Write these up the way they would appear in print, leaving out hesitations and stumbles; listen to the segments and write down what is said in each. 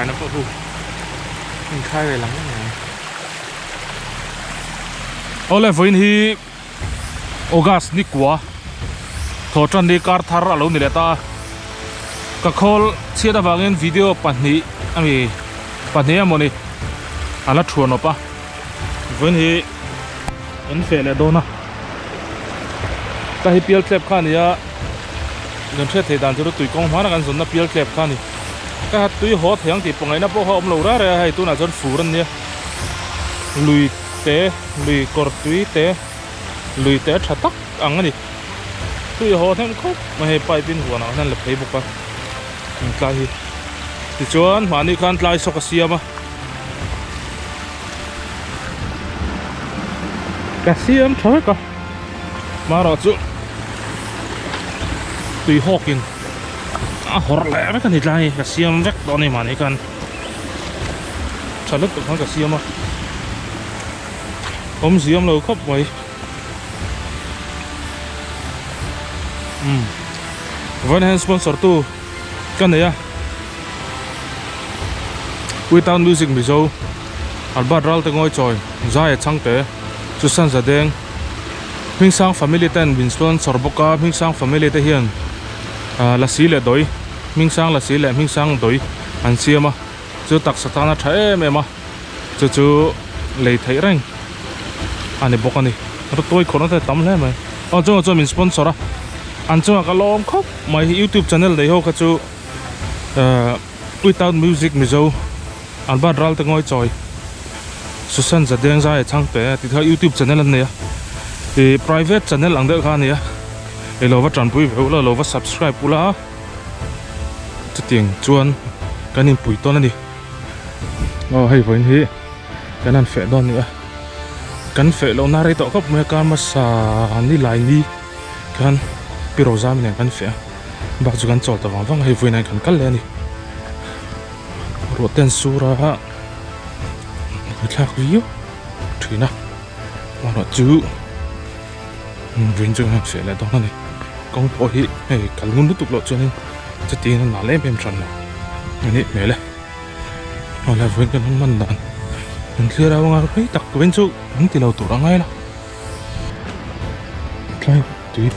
phải nó có hù mình khai về lắm này ole Vawiin hi August ni quá thawhtanni kar thar alo ni leta ka khawl chhiat avangin video pahnih ami pahnih amoni ala thuanawm pa Vawiin hi an fe le dona ka hi pialtlep khania gần thế thì đàn cho tụi con hóa là gần dồn nó pialtlep khani cái hạt tụi họ thèn thì bọn ấy nó bỏ họ lâu ra rồi hay tụi nào dồn phủ lên nhé lùi cột tụi lùi té chặt tắc ăn cái gì tụi họ thêm khóc mà hay bay bên Huanah nên là thấy bốc cái gì thì cho mà anh khăn lại sọc xia mà cái xia em thấy cả mà rồi chú tùy họ kinh họ lẽ mấy cái thịt này cái xiêm vét đó này mà này cần trả lớp được hơn cái xiêm mà hôm xiêm lâu khóc vậy vẫn hay sponsor tu cái này à Without music bị dâu albat ral te ngồi choi zai chang te chu san za deng HMINGSANG family ten bin sponsor boka HMINGSANG family te hian LASSI le doi HMINGSANG LASSI le HMINGSANG doi an siama chu tak satana thae mema chu lei thei reng ani bokani ro toi khona te tam hle mai chu min sponsor a an chu ka lom khop mai YouTube channel dei ho ka chu Without music mizo albat ral te ngoi choi susan za deng zai chang pe ti tha YouTube channel an ne thì private channel ang de kha ne e lo va tran pui ve lo va subscribe pula chu tiang chuan kanin pui ton ani hei Vawiin hi kanan fe don ni kan fe lo na re to khop me kan ma sa ni lai ni kan piro zam ne kan fe bak chu kan chol ta wang hei Vawiin kan kal le ni ro ten sura ha thak riu thina ma ro chu Vawiin chu han fe le don ani công phổ hi hey cả luôn tiếp tục lộ cho nên chắc tiền nó lấy em trần này này mẹ này họ là Vawiin cái nó mặn đạn mình chưa đâu mà thấy đặc bên chỗ hắn thì đầu tủ đang ngay là cái tùy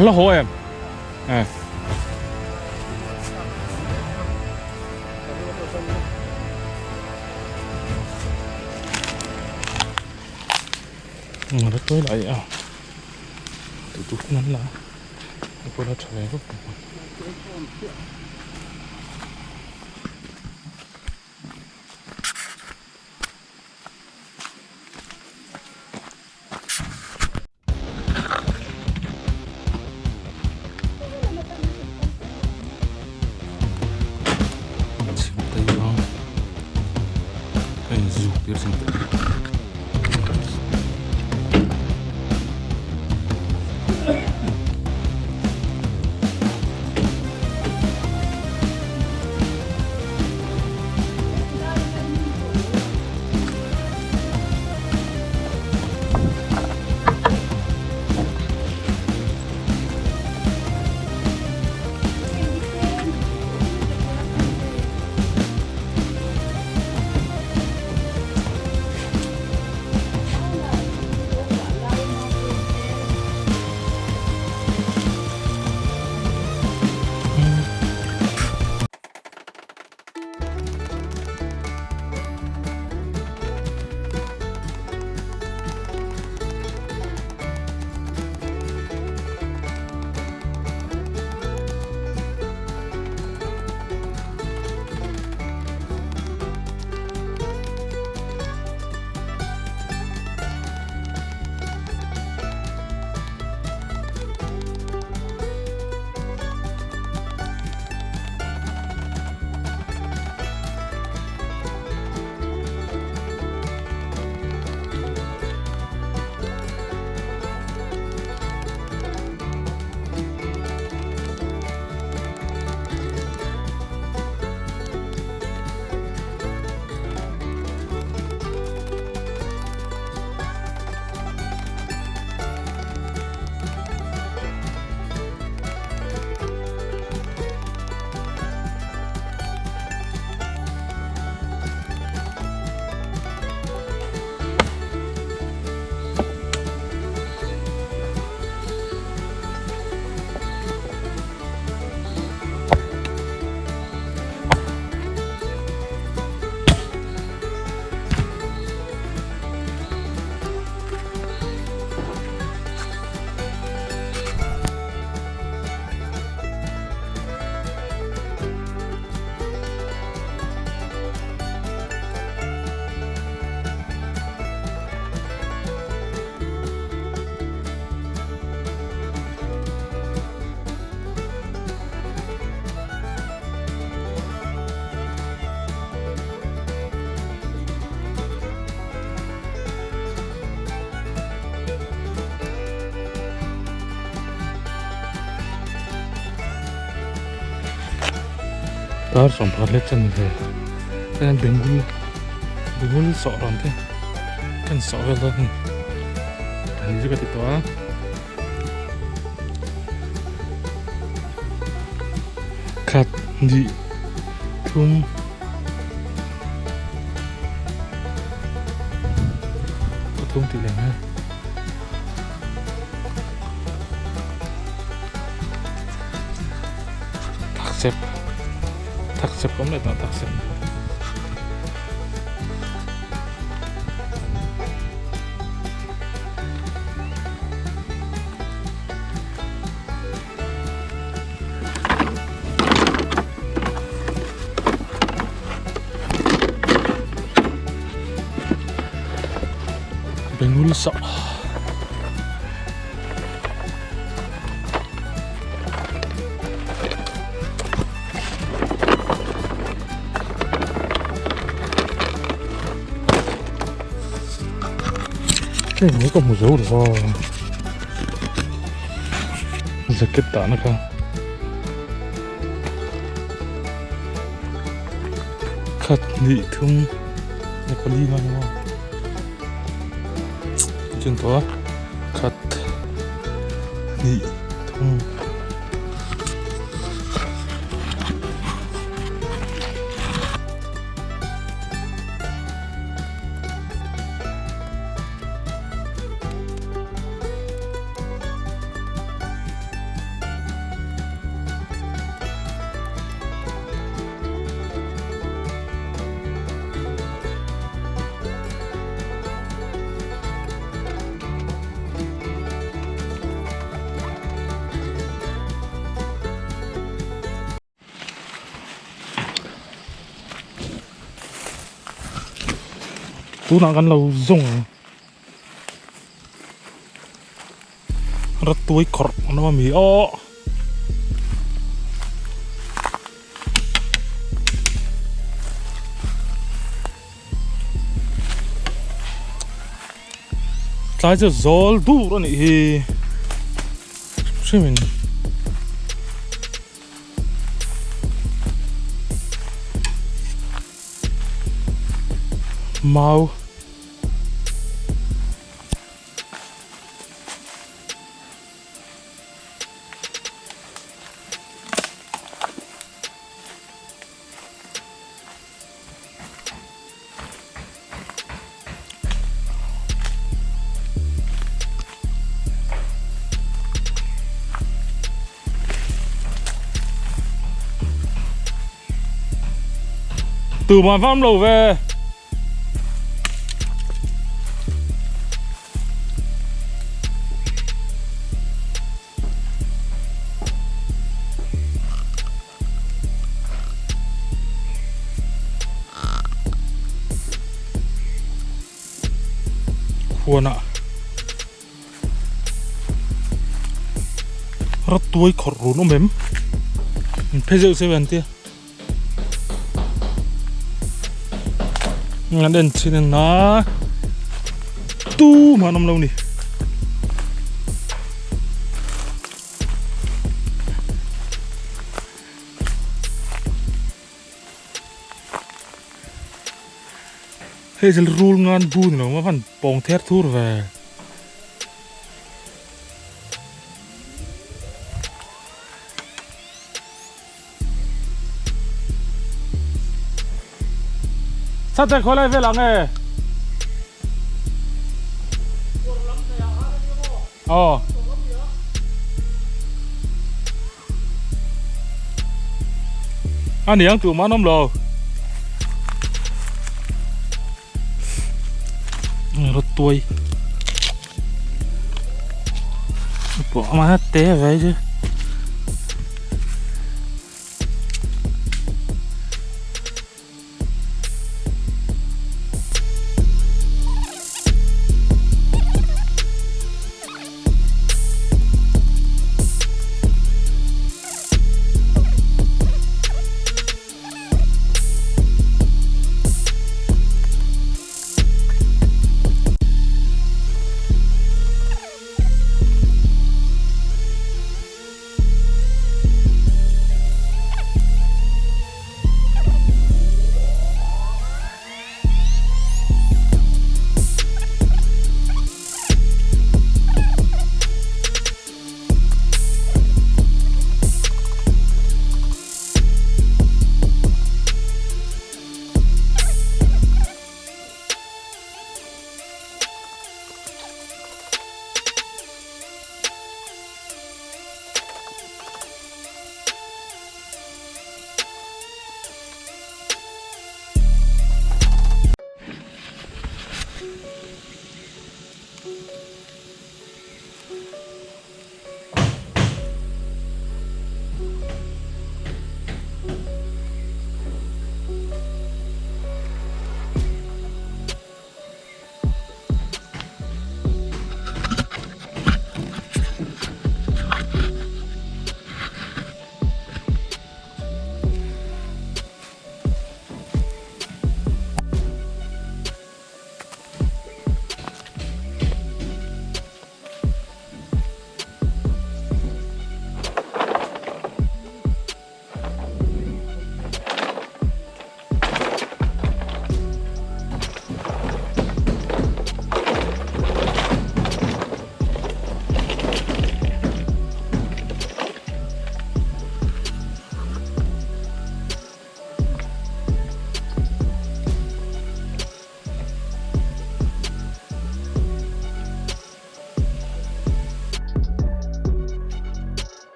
là hổ em à rất tối lại à tụi chút nắn là cô đã trở về lúc inzuk dia sendiri. thar sampar le chan the kan bengul seorang teh kan seorang ni ini juga itu khatih thum thì là thắc xếp cũng lại là thắc xếp Bengul Thawh cái này có một dấu được không? Jacket Tanna ka khatih thum Nepali man mo chun to khatih thum tunah kan lau zong ratui khawrh nó mi o trái giờ gió đủ rồi này xem mình mau từ mà Vam lầu về Huanah Mautuai khawrh nó mềm phê dự sẽ về tia ngắn đến trên nó tu mà nằm lâu nè hay là rul ngan bu thì nó vẫn bong thét thút về sao thế khối lại về làng nghề anh nhớ tụi má nông lồ Mautuai bỏ mà hết té vậy chứ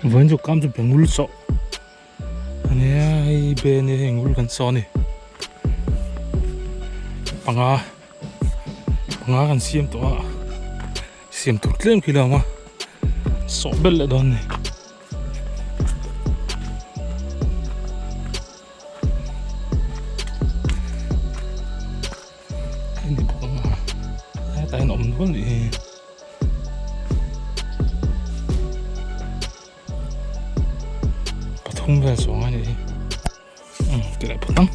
vẫn chụp cam chụp Bengul Thawh anh ấy bên này Bengul gần so này panga gần xiêm tụt lên khi nào mà sọ bel lại đòn này ini panga tay nộm luôn đi không về xuống này cái lại bắt tăng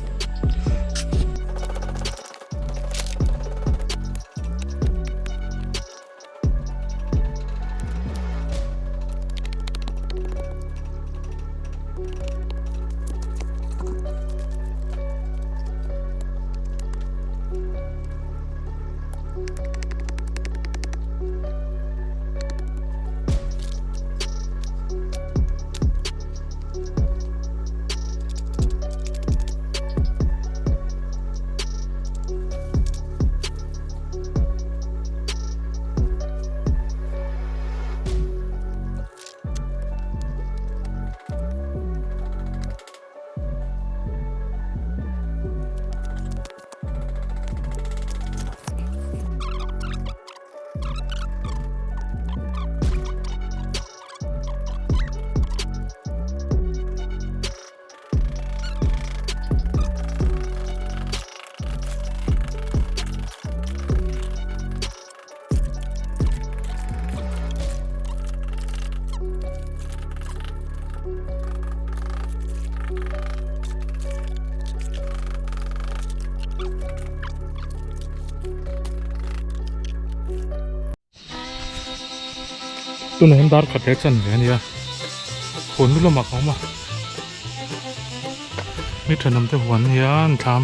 tunah em dar khatih chan ve ania hon lu lama kauma mi thanam te huan hian tham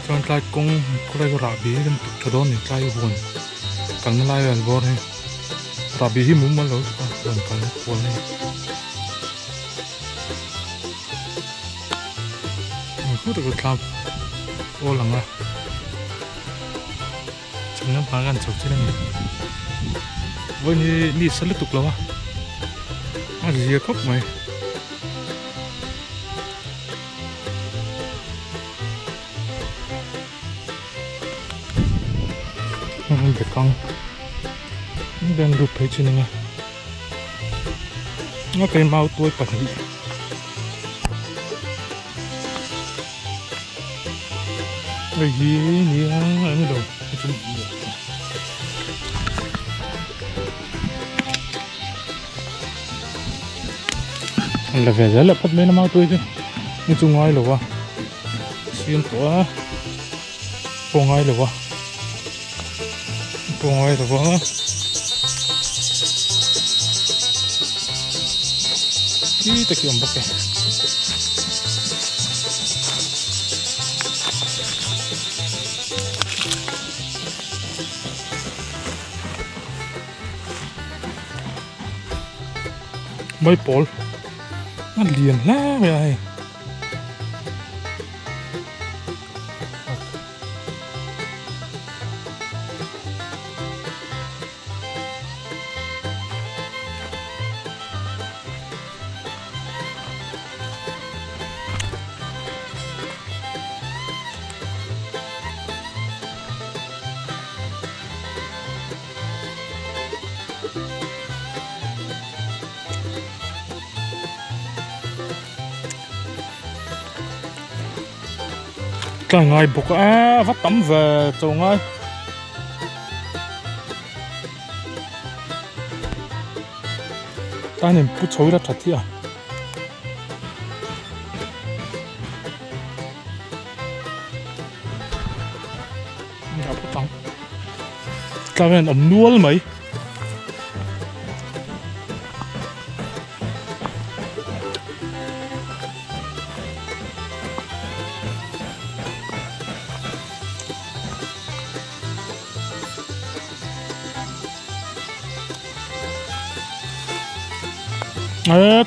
chon tlai kong kulai ra bi kan thadon ni tlai huan kang lai al bor he ra bi hi mum mal lo ka huan kang huan he ku ta ko tham o langa chungnam pa gan chok chira ni với ni sân liên tục lâu à gì khóc mày Việt con đang đục thấy chưa nè nó cây mau tôi bật đi cái gì nhỉ anh đâu là về rất là phát mấy nó mau tôi chứ nhưng chung ngay rồi xuyên của po ngay rồi po ngay rồi đi ta kiếm bọc kìa mấy pol nó liền lá vậy cái ngày buộc vắt tắm về chỗ ngay ta nên bút chối ra thật thiệt đã bút tắm ta nên ẩm nuôi mấy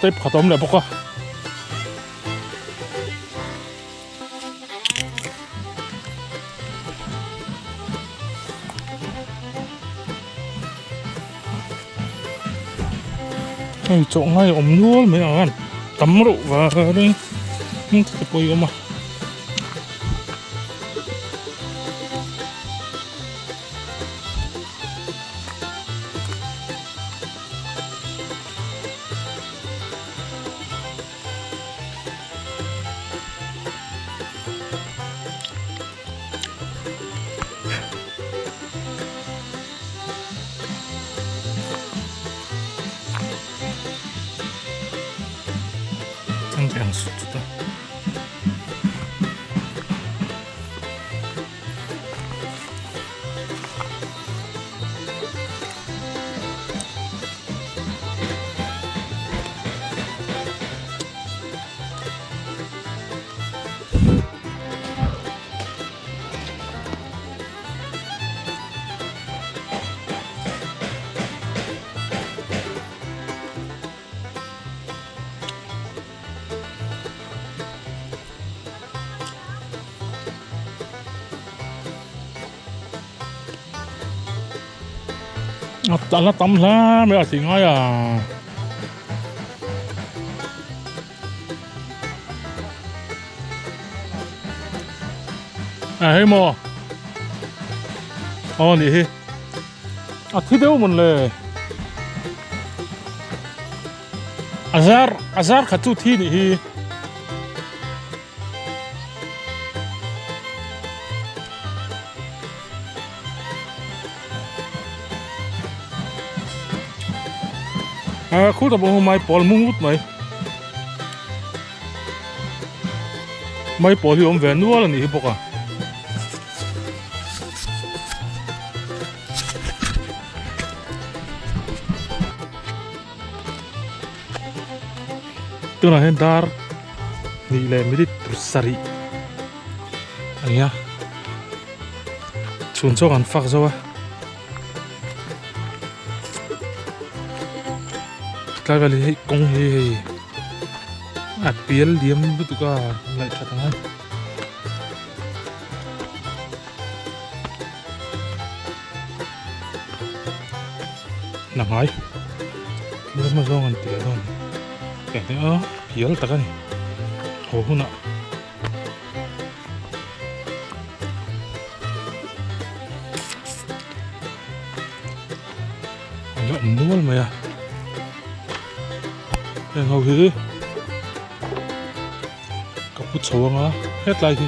tới khát tôm lại bốc à chỗ ngay ống luôn mấy bạn tắm rượu vào đây cái bôi mà yang sudah Tanna tắm ra mới là chỉ ngay à hey mò nè thích đâu mình lệ azar khát chú thi nè khu tập bộ mai bỏ mung hút mai bỏ thì ông về nuôi là nỉ bọc à tunah hen thar nilai medit tersari ya cuncok kan fak zawa cái về thì công thì piel điểm với tụi cả lại thật thằng nặng hỏi nếu mà do còn tiền thôi cái đó piel tất cả này hồ hơn ạ nhọn nuôi mày à hầu như có chút xấu mà hết lại thì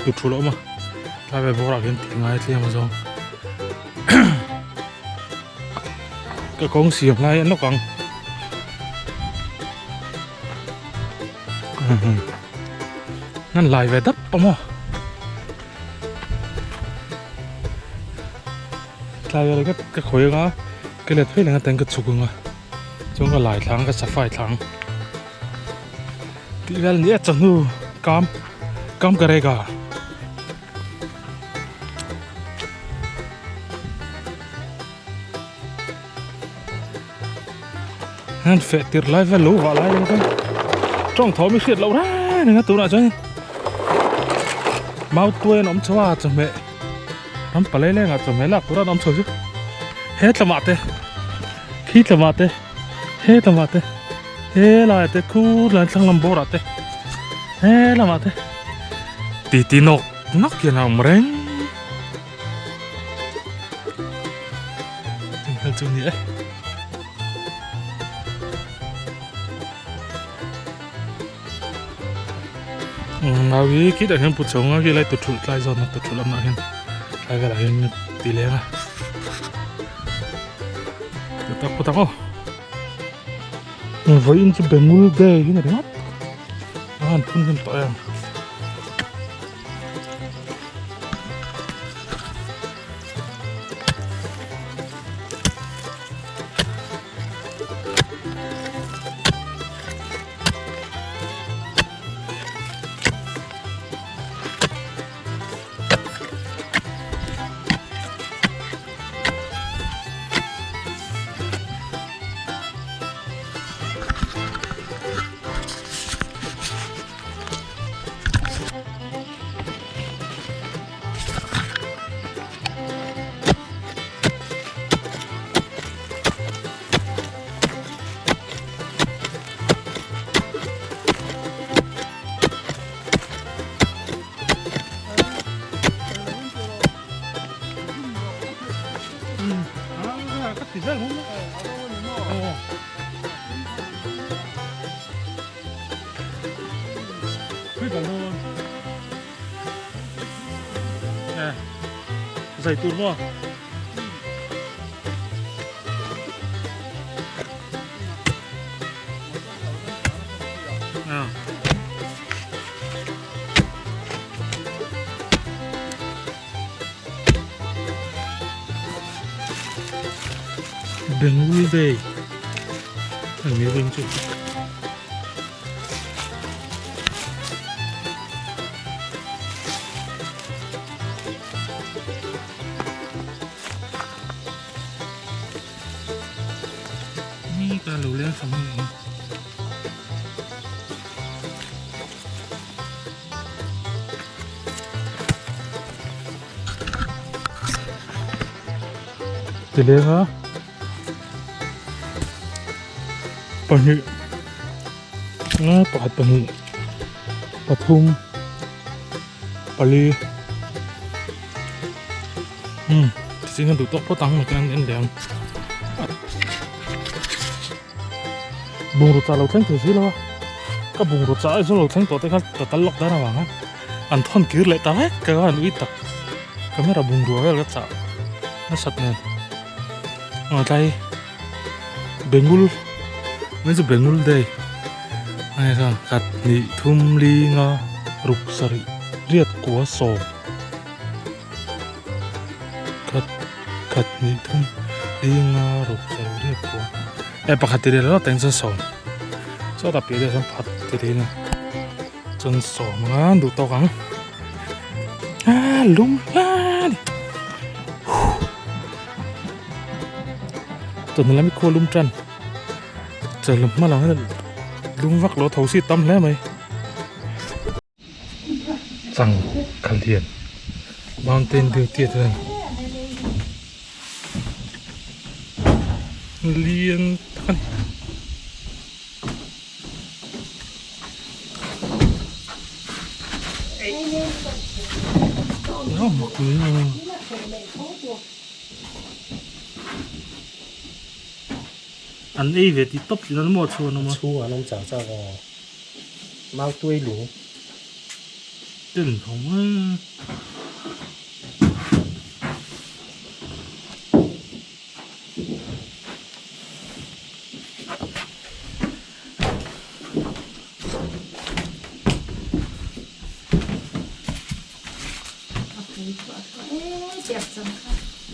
tụt lỗ mà lại về vô lại hiện tiếng ngay thì mà rồi cái con xiềng lại nó còn ngăn lại về đất mà lại về cái khối đó cái lẹt phết là cái cái chụp mà chúng có lại thằng cái sắp phải thằng thì về này chẳng nu cam cái gì anh phải tiệt lại về lũ vào lại cái trong thó mới khiết lâu ra này tụi nào chơi mau tuổi nó cho cho mẹ nó phải lấy lên cho mẹ là tụi nó chơi chứ hết là mệt đấy khi là mệt đấy hết là mệt đấy hết là thế khu là thằng làm bò đấy hết là mệt đấy tí nó kia nào mà đấy đừng chơi nhỉ nào cái kỹ thuật hiện bút sống cái lại tụt lại rồi nó tụt làm nào hiện lại cái là hiện tỷ lệ à tụt tao không Vawiin si Bengul Thawh cái này đấy anh phun thêm tỏi em cắt thịt ra không? Hết cả luôn. Nè, dày tụt quá. Nào. Bengul Thawh. Thằng miếng vinh chụp. Ini kalau lihat sama ini. Dilihat ha. Pani nga pakat pani pathum pali singa tutok potang makan endang bung rut sa lau thang thì xí lo ka bung rut sa so lau thang to te kha tatal lok da na wang an thon kir le ta hết ka an ui tak camera bung ru ga sa na sat nen tai Bengul mấy giờ Bengul đây này sao khatih thum li nga ruk sari riat của sổ khatih thum li nga ruk sari riat của pakhat tiri lo teng sa sổ so ta pi de sam phat tiri na chân sổ mà đủ to gắng lum la đi tuần làm khô lum trăn giờ lum mà lòng lum vắt lỗ thấu xịt tâm lẽ mày Changkha Lian mountain điều tiệt hơn Lian thân nó một người anh ấy về thì tóc thì nó mua chua nó mà chua nó chẳng sao mà mau tươi lúa đừng không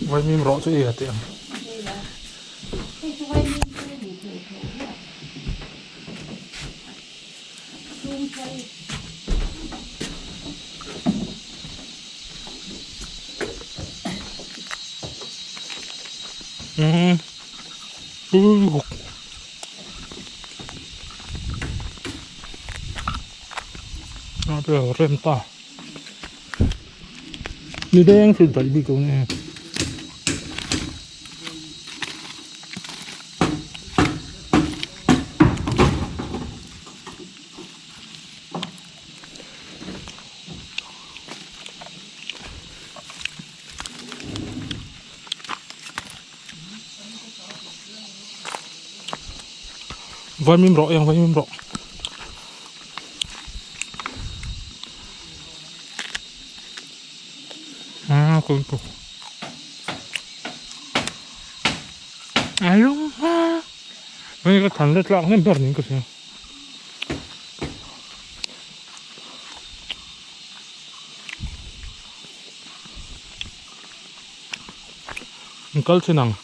vậy mình rõ cho gì hả tiệm nó bây rem ta như đen thì phải bị câu này vai mìm rõ yang vai mìm rõ cool ayong vậy cái thằng lết lạc nên bật những cái gì câu chuyện nào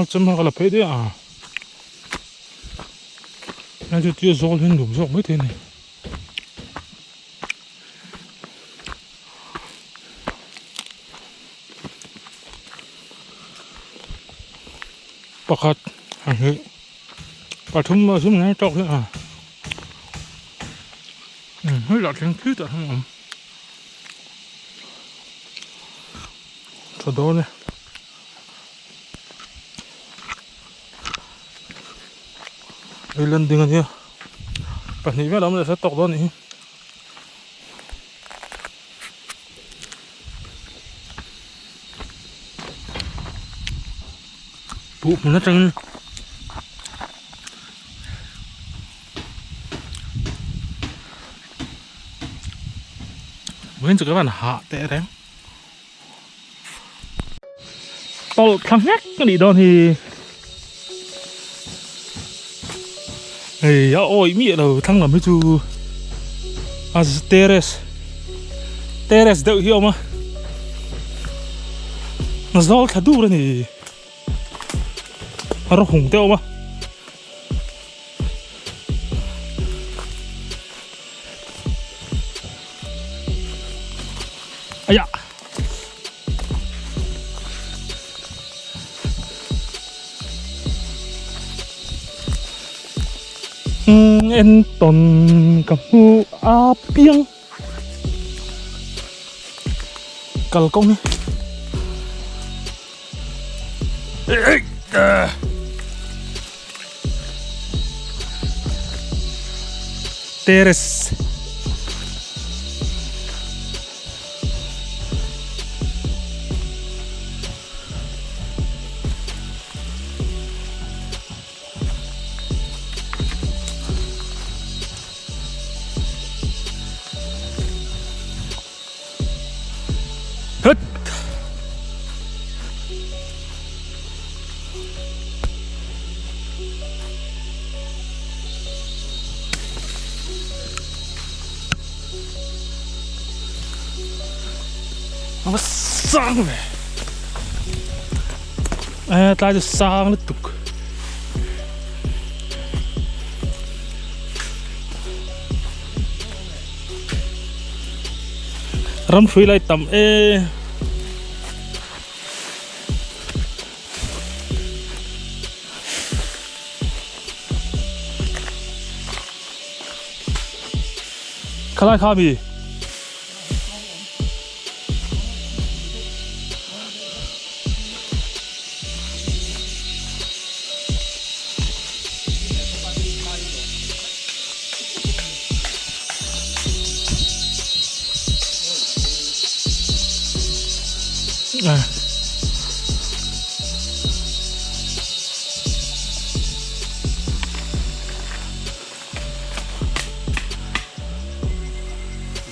chấm hoa là phê đấy à nó cho tia gió lên đủ gió mới thế này pakhat hàng hệ pathum mà xuống ngay trọc đấy à hơi lạ tiếng thứ tại không cho đó này Ôi lần đừng nhá. Bạn nghĩ lắm là sẽ tọc đó nhỉ. Bụ nó trăng. Mới cho các bạn hạ tệ đấy. Tao thằng ngắt cái đi đó thì ôi mẹ đâu thằng làm mấy chú teres đậu hiểu mà nó gió khá đủ rồi nhỉ nó hùng teo mà ai ya em tồn cầm hu piang cල් công đi teres hết nó sang về taจะsang nó tục rắm suy lại tầm khá khá bì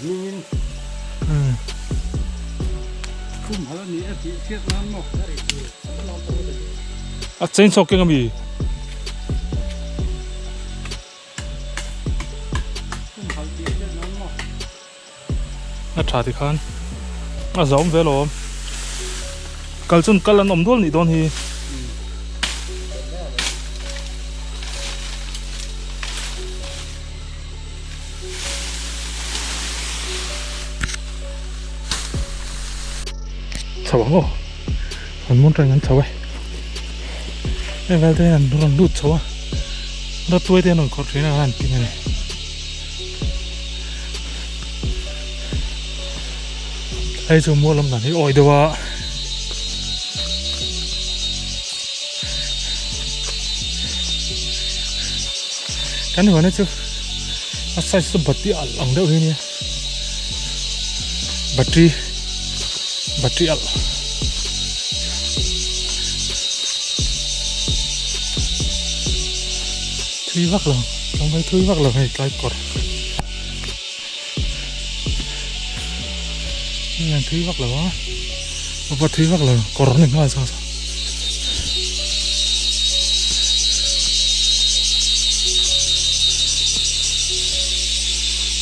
Nhìn không phải là nghĩa chỉ thiết lắm một trên sọc cái gì trả thì khan giống về lo cල් chun cl an om dol ni don hi chawang an mon tang an chawai vel te an ron lut chawa ra tuai te an khor thina an pin ne ai chu mo lam na hi oi dewa cái này chứ nó sai số bật đi ẩn đâu thế battery ẩn thui vắt lòng không phải thui vắt lòng này cái cột này thui vắt lòng á mà thui vắt lòng cột này nó sao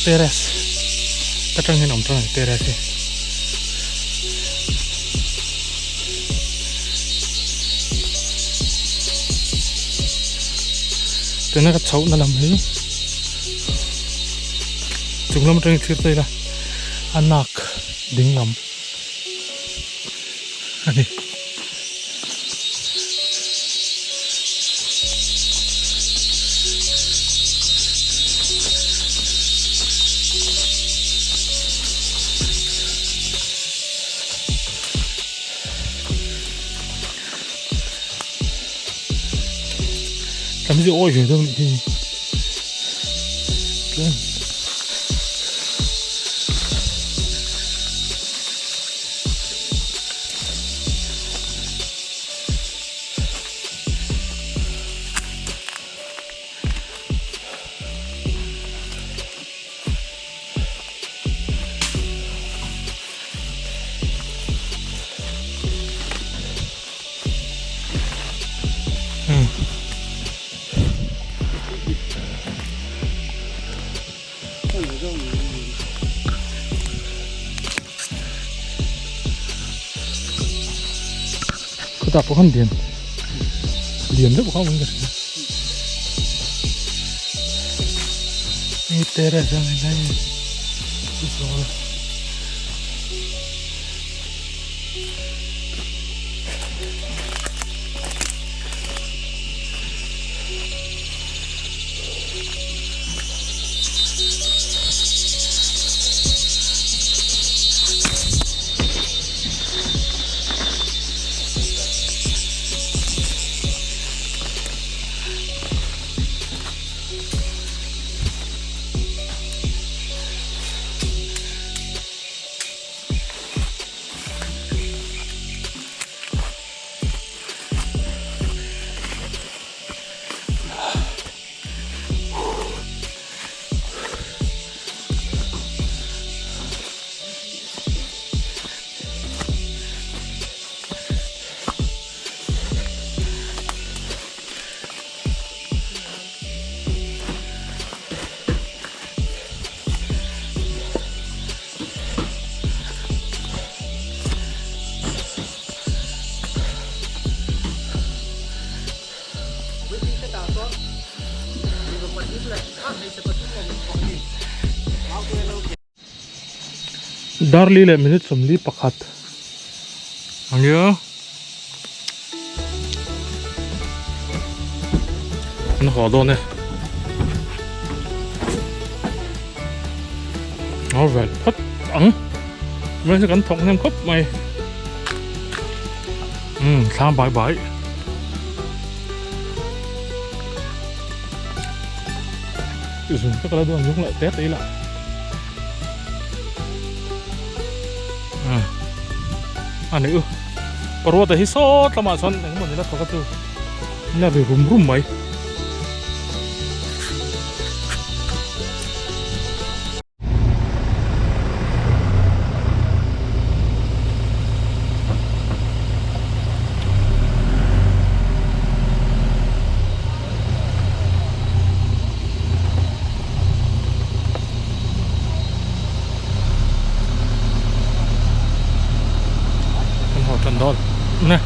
teres ta trăng hình ổng trăng teres đi cái này cái cháu nó làm gì chúng nó trăng thiết đây là anak đinh lắm anh đi gì ôi về đâu thì tak pohon Lian tu pohon mungkin ini teras yang lain itu Darli le minute somli pakhat angyo nó khó đôn này nó về phất ẩn mình sẽ cẩn thận thêm khúc mày sao bãi bãi chắc là đồn dùng lại test đấy lại nữ pero tadi sot lama son yang mana nak kau tu ni lebih rum mai Đol nè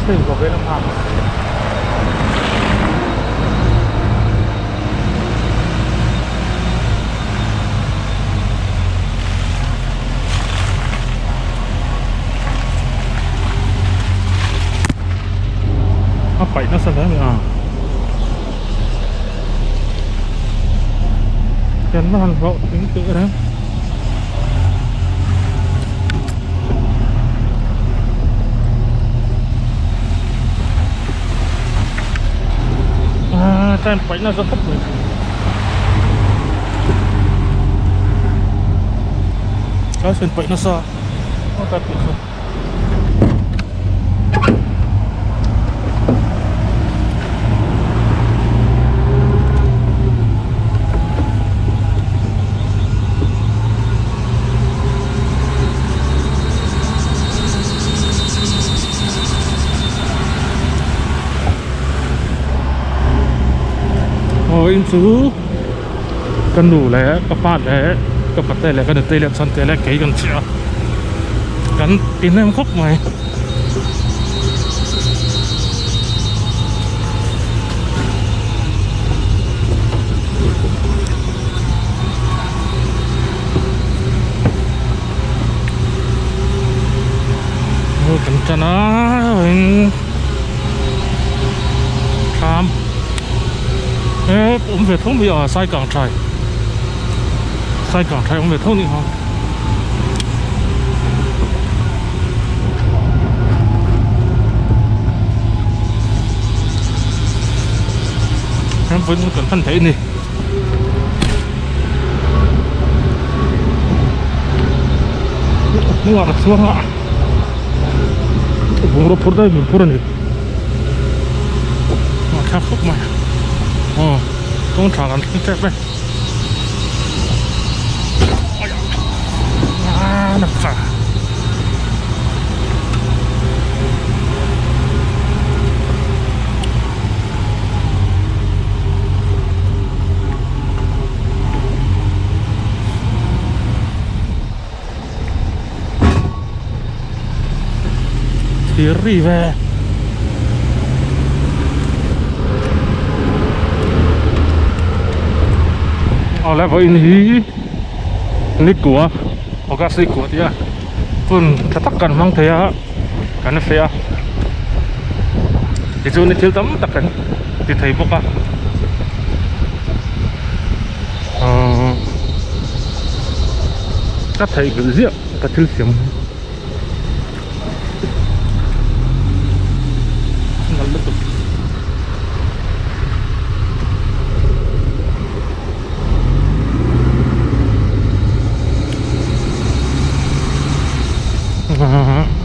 Thing của bên Nam apa ini sebenarnya karena hal bau ini keren xem phải nó rất thấp rồi. Cái xem phải nó sao nó ta bị không. Inzuk kan đủ lẽ các bạn lẽ các bạn tây lẽ cái tây lẽ san tây lẽ cái con chĩa kan tin em khóc mày kan Tanna mình tham ông về thông bây giờ sai cảng trai ông về thông đi không em vẫn cần phân thể này ini ada suara bungro purda pura nih macam apa mah công trạng ăn cái tép đây nằm phà thì về awle Vawiin hi nikua ogas nikua tia pun katakan mang thea kan fea itu ni til tam takan ti thei boka khathih gel zia ka til siam ngal betul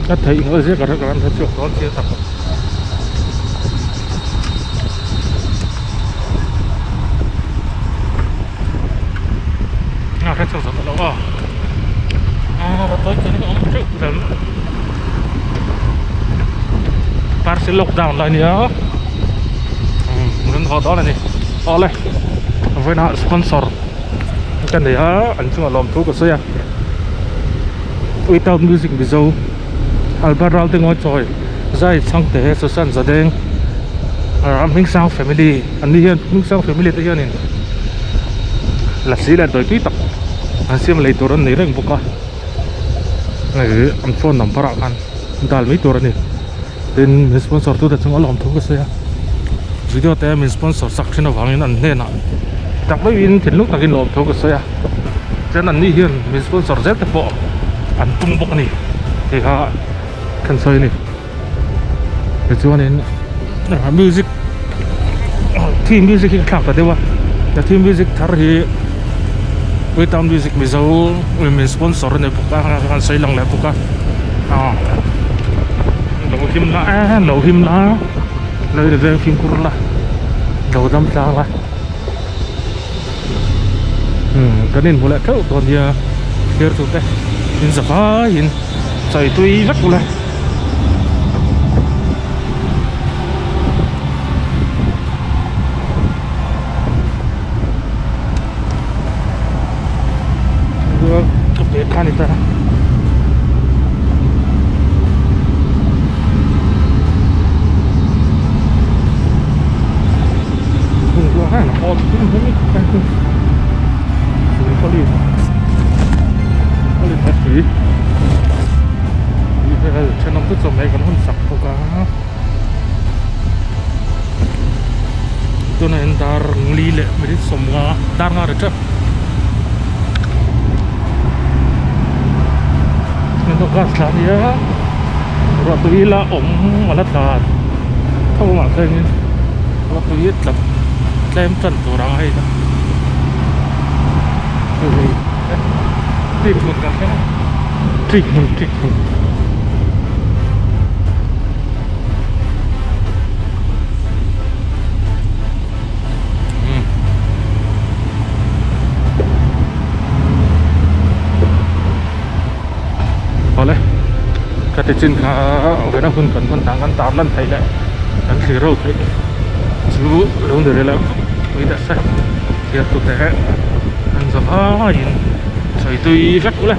khathih ngồi dưới cả các bạn thấy có chia tập cái chỗ rất là lâu tới cái này cũng chịu lắm parcel lockdown lại nữa muốn họ đó là gì awle với nó sponsor cái này anh chúng làm thuốc của xe without music video albaral tiếng ngồi trôi dây sang thế số sân giờ đen HMINGSANG family anh đi hiện HMINGSANG family tới hiện này LASSI là tới kỹ tập anh xem lấy tổ này rất bốc này anh phone nằm para anh đal mấy tổ này tên sponsor tôi đã chúng làm thuốc cái xe video tay mình sponsor section avangin anh nên đặc Vawiin thì lúc nào làm thuốc cái xe cho nên đi hiện mình sponsor rất là bộ anh tung bốc này thì họ cần xoay này để cho nên music team music khác là thế吧แต่ team music thar hi without music bây giờ mình sponsor này buka kan xây lang lại buka lâu him lá lời về phim cur là đầu đâm trang là cái nên boleh kau tuan dia here tu teh in zafain sai tui rất là kan itu tunggu kan oh ini kan ini kali tadi ini channel tu sampai kan hunsak buka itu nanti dar ngelile jadi semua dar nggak ada untuk gas lah ya waktu ila malah tak tahu mak saya ini waktu itu pialtlep trần tổ răng hay đó treatment kan kan treatment boleh kata cinta kena pun kan tangan talan thei lại kan zero thei chú luôn được là bây giờ sai kia tụt thế anh Vawiin trời tươi vắt cũng lên